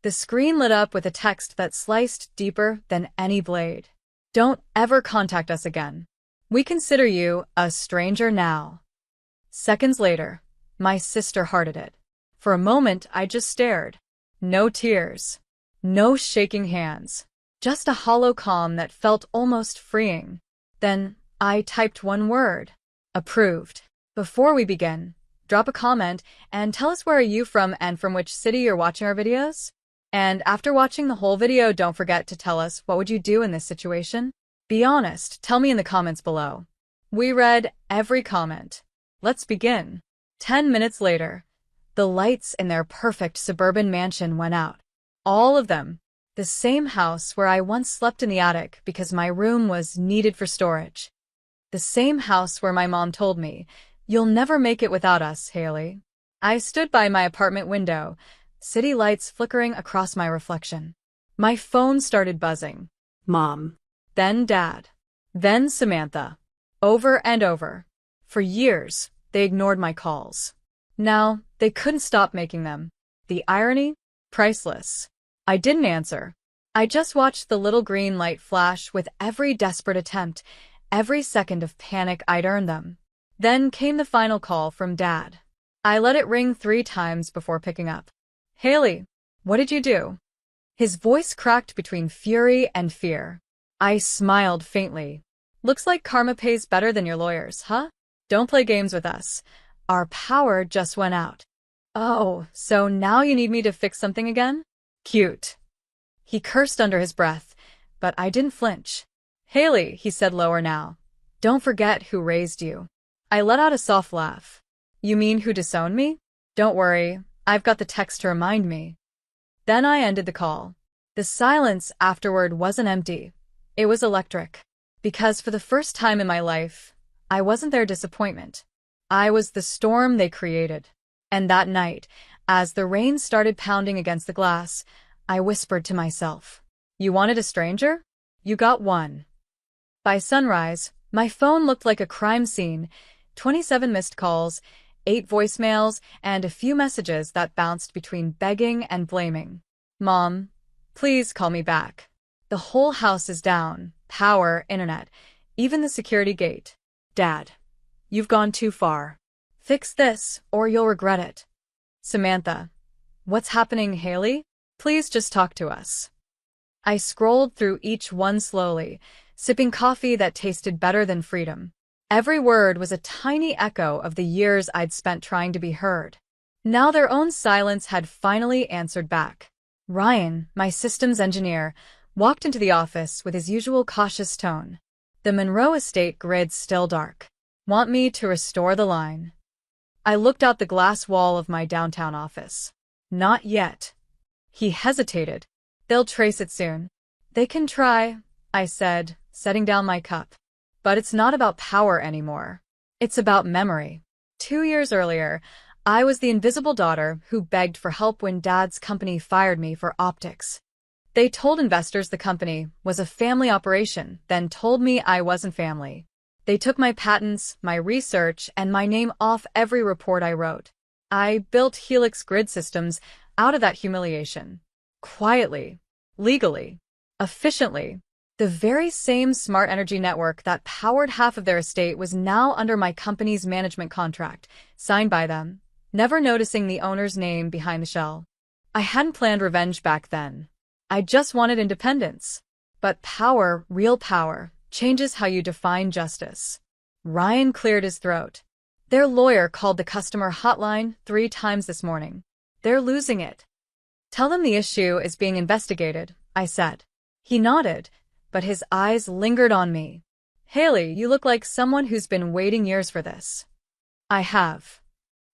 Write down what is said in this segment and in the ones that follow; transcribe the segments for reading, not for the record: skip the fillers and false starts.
The screen lit up with a text that sliced deeper than any blade. Don't ever contact us again. We consider you a stranger now. Seconds later, my sister hearted it. For a moment, I just stared. No tears. No shaking hands. Just a hollow calm that felt almost freeing. Then, I typed one word. Approved. Before we begin, drop a comment and tell us where are you from and from which city you're watching our videos. And after watching the whole video, don't forget to tell us what would you do in this situation? Be honest, tell me in the comments below. We read every comment. Let's begin. 10 minutes later, the lights in their perfect suburban mansion went out. All of them. The same house where I once slept in the attic because my room was needed for storage. The same house where my mom told me, "You'll never make it without us, Haley." I stood by my apartment window, city lights flickering across my reflection. My phone started buzzing. Mom. Then Dad. Then Samantha. Over and over. For years, they ignored my calls. Now, they couldn't stop making them. The irony? Priceless. I didn't answer. I just watched the little green light flash with every desperate attempt, every second of panic I'd earned them. Then came the final call from Dad. I let it ring 3 times before picking up. "Haley, what did you do?" His voice cracked between fury and fear. I smiled faintly. "Looks like karma pays better than your lawyers, huh? Don't play games with us. Our power just went out." "Oh, so now you need me to fix something again? Cute." He cursed under his breath, but I didn't flinch. "Haley," he said lower now, "don't forget who raised you." I let out a soft laugh. "You mean who disowned me? Don't worry, I've got the text to remind me." Then I ended the call. The silence afterward wasn't empty. It was electric. Because for the first time in my life, I wasn't their disappointment. I was the storm they created. And that night, as the rain started pounding against the glass, I whispered to myself, "You wanted a stranger? You got one." By sunrise, my phone looked like a crime scene. 27 missed calls, 8 voicemails, and a few messages that bounced between begging and blaming. "Mom, please call me back. The whole house is down. Power, internet, even the security gate. Dad, you've gone too far. Fix this, or you'll regret it." "Samantha, what's happening, Haley? Please just talk to us." I scrolled through each one slowly, sipping coffee that tasted better than freedom. Every word was a tiny echo of the years I'd spent trying to be heard. Now their own silence had finally answered back. Ryan, my systems engineer, walked into the office with his usual cautious tone. The Monroe estate grid still dark. "Want me to restore the line?" I looked out the glass wall of my downtown office. "Not yet." He hesitated. "They'll trace it soon." "They can try," I said, setting down my cup. "But it's not about power anymore. It's about memory." 2 years earlier, I was the invisible daughter who begged for help when Dad's company fired me for optics. They told investors the company was a family operation, then told me I wasn't family. They took my patents, my research, and my name off every report I wrote. I built Helix grid systems out of that humiliation. Quietly, legally, efficiently. The very same smart energy network that powered half of their estate was now under my company's management contract, signed by them, never noticing the owner's name behind the shell. I hadn't planned revenge back then. I just wanted independence. But power, real power, changes how you define justice. Ryan cleared his throat. "Their lawyer called the customer hotline 3 times this morning. They're losing it." "Tell them the issue is being investigated," I said. He nodded, but his eyes lingered on me. "Haley, you look like someone who's been waiting years for this." "I have."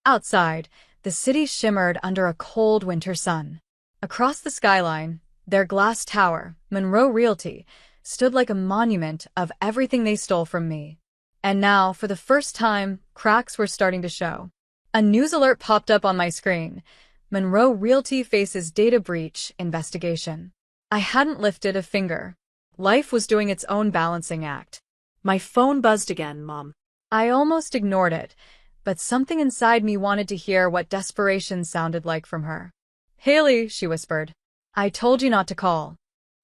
Outside, the city shimmered under a cold winter sun. Across the skyline, their glass tower, Monroe Realty, stood like a monument of everything they stole from me. And now, for the first time, cracks were starting to show. A news alert popped up on my screen. Monroe Realty faces data breach investigation. I hadn't lifted a finger. Life was doing its own balancing act. My phone buzzed again, Mom. I almost ignored it, but something inside me wanted to hear what desperation sounded like from her. "Haley," she whispered, I told you not to call.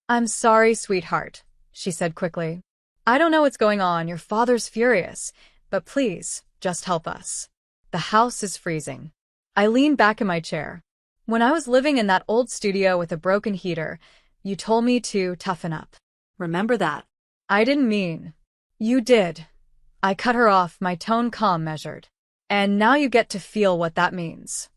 I'm sorry, sweetheart, she said quickly. I don't know what's going on. Your father's furious, but please, just help us. The house is freezing. I leaned back in my chair. When I was living in that old studio with a broken heater, you told me to toughen up. Remember that? I didn't mean. You did. I cut her off, my tone calm, measured. And now you get to feel what that means.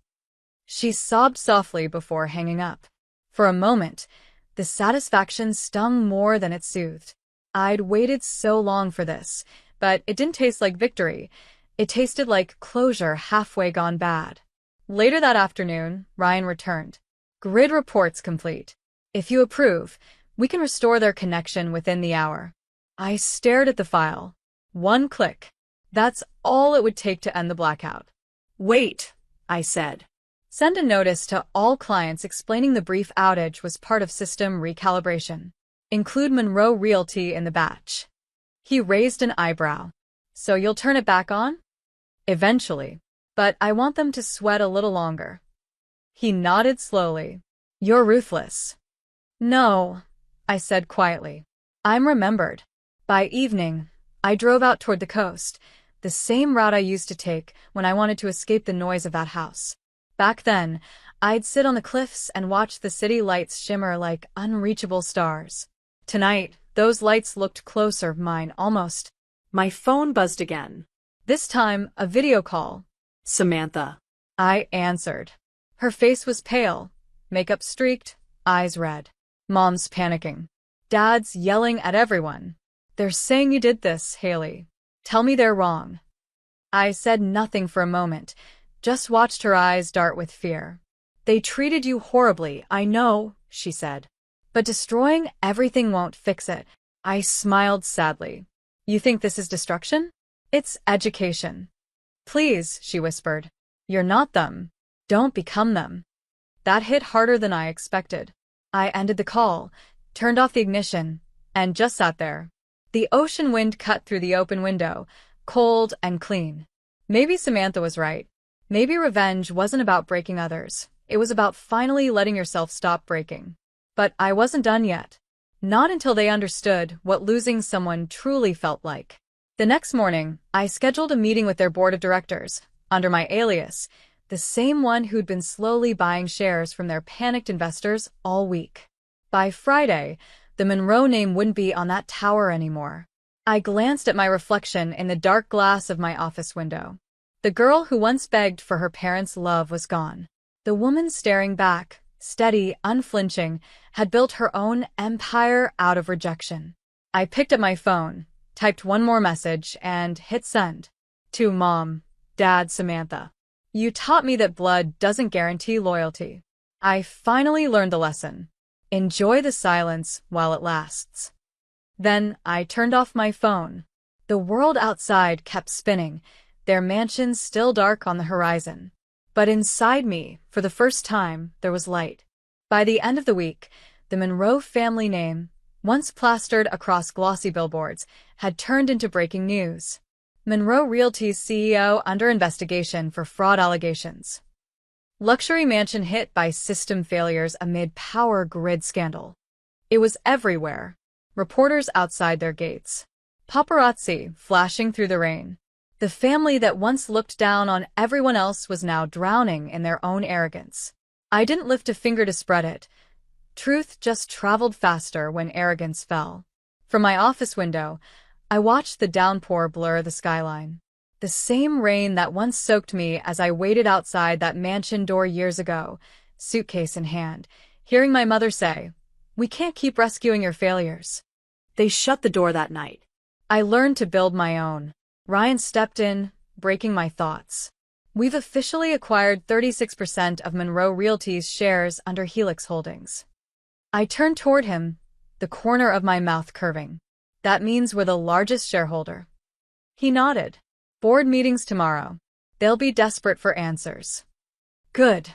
She sobbed softly before hanging up. For a moment, the satisfaction stung more than it soothed. I'd waited so long for this, but it didn't taste like victory. It tasted like closure halfway gone bad. Later that afternoon, Ryan returned. Grid reports complete. If you approve, we can restore their connection within the hour. I stared at the file. One click. That's all it would take to end the blackout. Wait, I said. Send a notice to all clients explaining the brief outage was part of system recalibration. Include Monroe Realty in the batch. He raised an eyebrow. So you'll turn it back on? Eventually. But I want them to sweat a little longer. He nodded slowly. You're ruthless. No, I said quietly. I'm remembered. By evening, I drove out toward the coast, the same route I used to take when I wanted to escape the noise of that house. Back then, I'd sit on the cliffs and watch the city lights shimmer like unreachable stars. Tonight, those lights looked closer, mine almost. My phone buzzed again. This time, a video call. Samantha. I answered. Her face was pale, makeup streaked, eyes red. Mom's panicking. Dad's yelling at everyone. They're saying you did this, Haley. Tell me they're wrong. I said nothing for a moment, just watched her eyes dart with fear. They treated you horribly, I know, she said. But destroying everything won't fix it. I smiled sadly. You think this is destruction? It's education. Please, she whispered. You're not them. Don't become them. That hit harder than I expected. I ended the call, turned off the ignition, and just sat there. The ocean wind cut through the open window, cold and clean. Maybe Samantha was right. Maybe revenge wasn't about breaking others. It was about finally letting yourself stop breaking. But I wasn't done yet. Not until they understood what losing someone truly felt like. The next morning, I scheduled a meeting with their board of directors, under my alias, the same one who'd been slowly buying shares from their panicked investors all week. By Friday, the Monroe name wouldn't be on that tower anymore. I glanced at my reflection in the dark glass of my office window. The girl who once begged for her parents' love was gone. The woman staring back, steady, unflinching, had built her own empire out of rejection. I picked up my phone, typed one more message, and hit send. To Mom, Dad, Samantha. You taught me that blood doesn't guarantee loyalty. I finally learned the lesson. Enjoy the silence while it lasts. Then I turned off my phone. The world outside kept spinning, their mansion still dark on the horizon. But inside me, for the first time, there was light. By the end of the week, the Monroe family name, once plastered across glossy billboards, had turned into breaking news. Monroe Realty's CEO under investigation for fraud allegations. Luxury mansion hit by system failures amid power grid scandal. It was everywhere. Reporters outside their gates. Paparazzi flashing through the rain. The family that once looked down on everyone else was now drowning in their own arrogance. I didn't lift a finger to spread it. Truth just traveled faster when arrogance fell. From my office window, I watched the downpour blur the skyline. The same rain that once soaked me as I waited outside that mansion door years ago, suitcase in hand, hearing my mother say, "We can't keep rescuing your failures." They shut the door that night. I learned to build my own. Ryan stepped in, breaking my thoughts. We've officially acquired 36% of Monroe Realty's shares under Helix Holdings. I turned toward him, the corner of my mouth curving. That means we're the largest shareholder. He nodded. Board meetings tomorrow. They'll be desperate for answers. Good,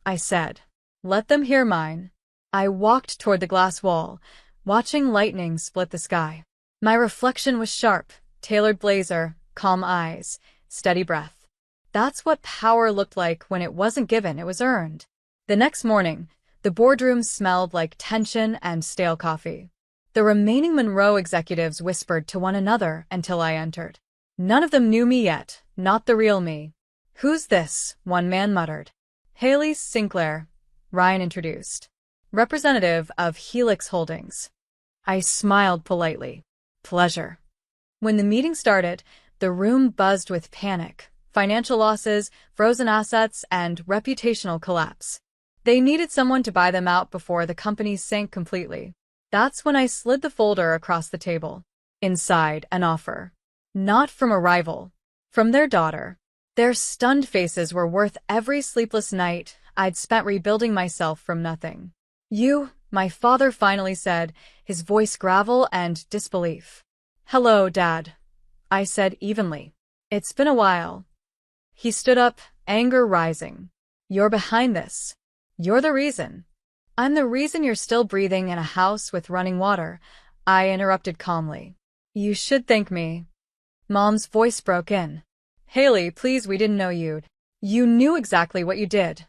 I said. Let them hear mine. I walked toward the glass wall, watching lightning split the sky. My reflection was sharp, tailored blazer, calm eyes, steady breath. That's what power looked like when it wasn't given, it was earned. The next morning, The boardroom smelled like tension and stale coffee. The remaining Monroe executives whispered to one another until I entered. None of them knew me yet, not the real me. "Who's this?" one man muttered. "Haley Sinclair," Ryan introduced. "Representative of Helix Holdings." I smiled politely. "Pleasure." When the meeting started, the room buzzed with panic, financial losses, frozen assets, and reputational collapse. They needed someone to buy them out before the company sank completely. That's when I slid the folder across the table. Inside, an offer. Not from a rival. From their daughter. Their stunned faces were worth every sleepless night I'd spent rebuilding myself from nothing. "You," my father finally said, his voice gravel and disbelief. "Hello, Dad," I said evenly. "It's been a while." He stood up, anger rising. "You're behind this. You're the reason." "I'm the reason you're still breathing in a house with running water," I interrupted calmly. "You should thank me." Mom's voice broke in. "Haley, please, we didn't know you'd." "You knew exactly what you did,"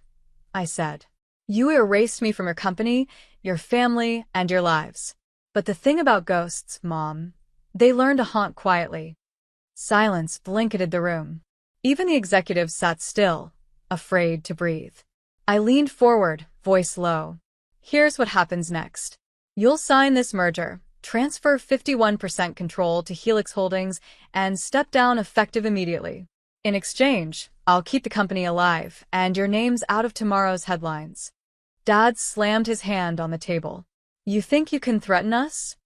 I said. "You erased me from your company, your family, and your lives. But the thing about ghosts, Mom, they learn to haunt quietly." Silence blanketed the room. Even the executives sat still, afraid to breathe. I leaned forward, voice low. "Here's what happens next. You'll sign this merger, transfer 51% control to Helix Holdings, and step down effective immediately. In exchange, I'll keep the company alive, and your name's out of tomorrow's headlines." Dad slammed his hand on the table. "You think you can threaten us?"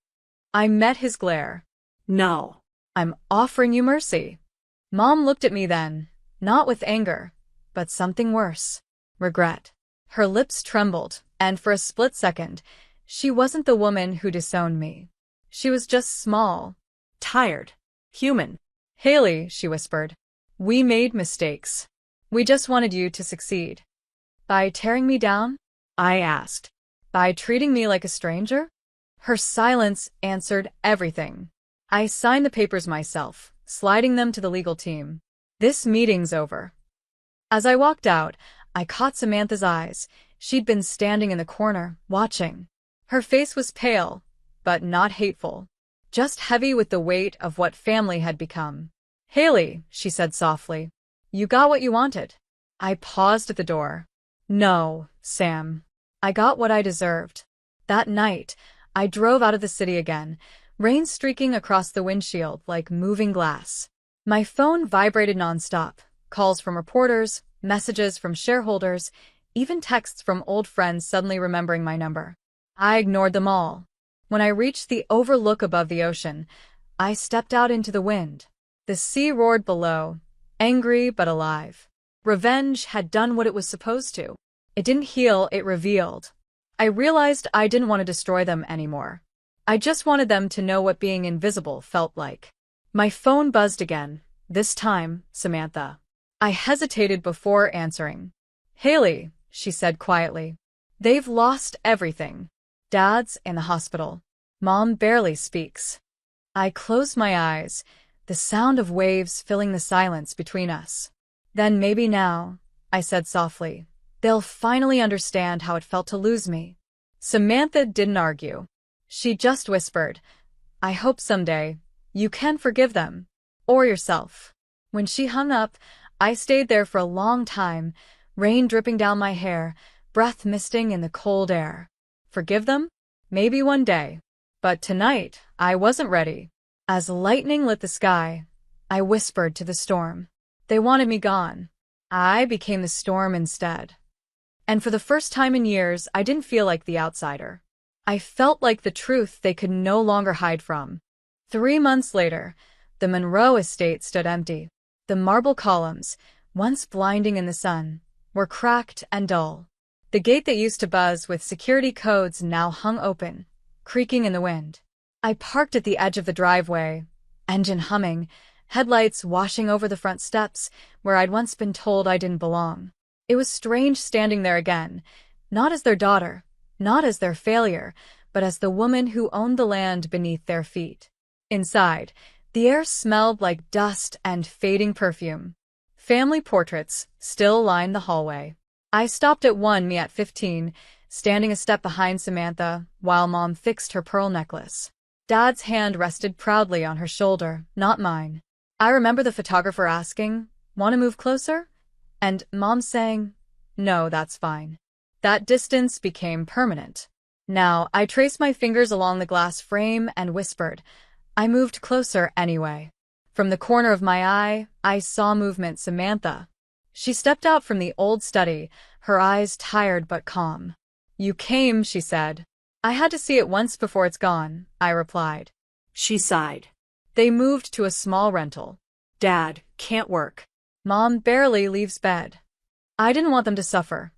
I met his glare. "No. I'm offering you mercy." Mom looked at me then, not with anger, but something worse. Regret. Her lips trembled, and for a split second, she wasn't the woman who disowned me. She was just small, tired, human. "Haley," she whispered, "we made mistakes. We just wanted you to succeed." "By tearing me down?" I asked. "By treating me like a stranger?" Her silence answered everything. I signed the papers myself, sliding them to the legal team. "This meeting's over." As I walked out, I caught Samantha's eyes. She'd been standing in the corner, watching. Her face was pale, but not hateful. Just heavy with the weight of what family had become. "Haley," she said softly, "you got what you wanted." I paused at the door. "No, Sam. I got what I deserved." That night, I drove out of the city again, rain streaking across the windshield like moving glass. My phone vibrated nonstop, calls from reporters, messages from shareholders, even texts from old friends suddenly remembering my number. I ignored them all. When I reached the overlook above the ocean, I stepped out into the wind. The sea roared below, angry but alive. Revenge had done what it was supposed to. It didn't heal, it revealed. I realized I didn't want to destroy them anymore. I just wanted them to know what being invisible felt like. My phone buzzed again, this time, Samantha. I hesitated before answering. "Haley," she said quietly. "They've lost everything. Dad's in the hospital. Mom barely speaks." I closed my eyes, the sound of waves filling the silence between us. "Then maybe now," I said softly, "they'll finally understand how it felt to lose me." Samantha didn't argue. She just whispered, "I hope someday you can forgive them. Or yourself." When she hung up, I stayed there for a long time, rain dripping down my hair, breath misting in the cold air. Forgive them? Maybe one day. But tonight, I wasn't ready. As lightning lit the sky, I whispered to the storm. They wanted me gone. I became the storm instead. And for the first time in years, I didn't feel like the outsider. I felt like the truth they could no longer hide from. 3 months later, the Monroe estate stood empty. The marble columns, once blinding in the sun, were cracked and dull. The gate that used to buzz with security codes now hung open, creaking in the wind. I parked at the edge of the driveway, engine humming, headlights washing over the front steps where I'd once been told I didn't belong. It was strange standing there again, not as their daughter, not as their failure, but as the woman who owned the land beneath their feet. Inside, the air smelled like dust and fading perfume. Family portraits still lined the hallway. I stopped at one me at 15, standing a step behind Samantha while Mom fixed her pearl necklace. Dad's hand rested proudly on her shoulder, not mine. I remember the photographer asking, "Want to move closer?" And Mom saying, "No, that's fine." That distance became permanent. Now, I traced my fingers along the glass frame and whispered. I moved closer anyway. From the corner of my eye, I saw movement. Samantha. She stepped out from the old study, her eyes tired but calm. "You came," she said. "I had to see it once before it's gone," I replied. She sighed. They moved to a small rental. Dad, can't work. Mom barely leaves bed. I didn't want them to suffer,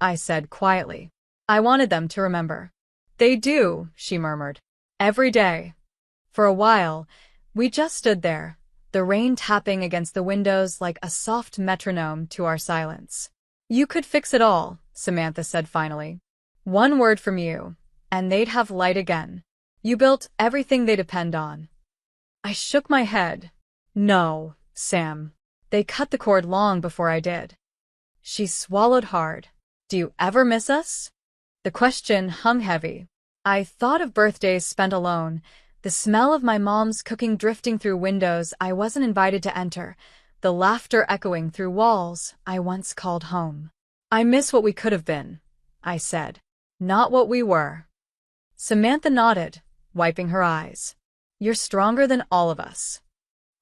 I said quietly. I wanted them to remember. They do, she murmured. Every day. For a while, we just stood there, the rain tapping against the windows like a soft metronome to our silence. "You could fix it all," Samantha said finally. "One word from you, and they'd have light again. You built everything they depend on." I shook my head. "No, Sam. They cut the cord long before I did." She swallowed hard. "Do you ever miss us?" The question hung heavy. I thought of birthdays spent alone, the smell of my mom's cooking drifting through windows I wasn't invited to enter, the laughter echoing through walls I once called home. "I miss what we could have been," I said, "not what we were." Samantha nodded, wiping her eyes. "You're stronger than all of us."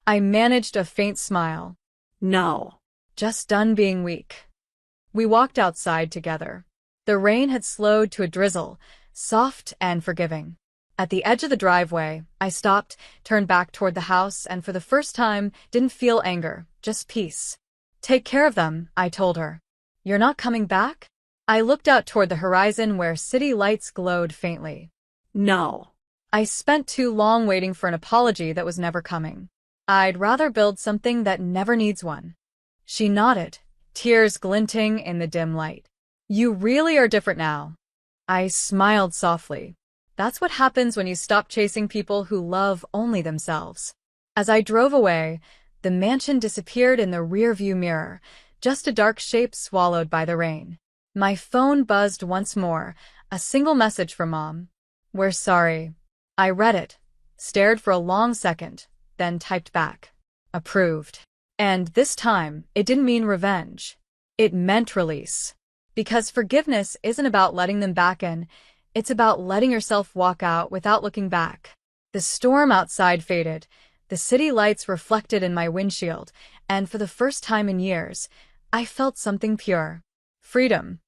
I managed a faint smile. No. Just done being weak. We walked outside together. The rain had slowed to a drizzle, soft and forgiving. At the edge of the driveway, I stopped, turned back toward the house, and for the first time didn't feel anger, just peace. "Take care of them," I told her. "You're not coming back?" I looked out toward the horizon where city lights glowed faintly. No. I spent too long waiting for an apology that was never coming. I'd rather build something that never needs one. She nodded, tears glinting in the dim light. "You really are different now." I smiled softly. That's what happens when you stop chasing people who love only themselves. As I drove away, the mansion disappeared in the rearview mirror, just a dark shape swallowed by the rain. My phone buzzed once more, a single message from Mom. "We're sorry." I read it, stared for a long second, then typed back. Approved. And this time, it didn't mean revenge. It meant release. Because forgiveness isn't about letting them back in, it's about letting yourself walk out without looking back. The storm outside faded, the city lights reflected in my windshield, and for the first time in years, I felt something pure. Freedom.